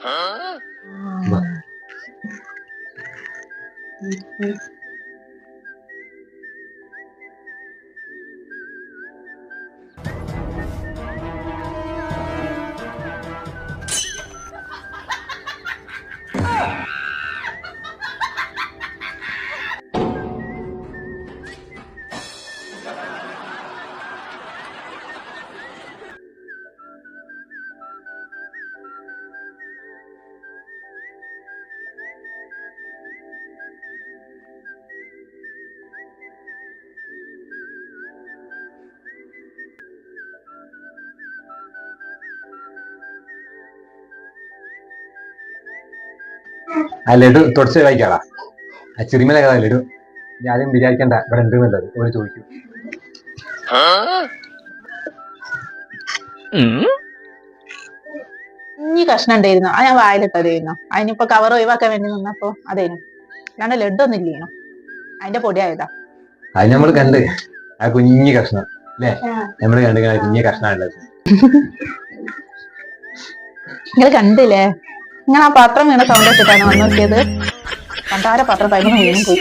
ആ ലഡു തുടച്ച് വായിക്കാളാ. ആ ചിറിമല കഥ ലഡു. ആദ്യം വിചാരിക്കണ്ട ഇവിടെ ഉണ്ട് എന്നുള്ളത് ഓര് ചോദിക്കും. കുഞ്ഞി കഷ്ണം ഉണ്ടായിരുന്നു അത് ഞാൻ വായിലിട്ടതായിരുന്നു. അതിനിപ്പോ കവർ ഒഴിവാക്കാൻ വേണ്ടി നിന്നപ്പോ അതേനു. അല്ലാണ്ട് ലഡൊന്നും ഇല്ലേനു. അതിന്റെ പൊടിയായതാ. അത് നമ്മള് കണ്ട് ആ കുഞ്ഞി കഷ്ണം അല്ലേ? നമ്മള് കണ്ട് കുഞ്ഞി കഷ്ണമുള്ളത്. നിങ്ങൾ കണ്ടില്ലേ? നിങ്ങൾ ആ പാത്രം വീണ സൗണ്ട് ഇട്ടിട്ടാണ് വന്നു നോക്കിയത്. പണ്ടാര പാത്രം ഭയങ്കര വീണും പോയി.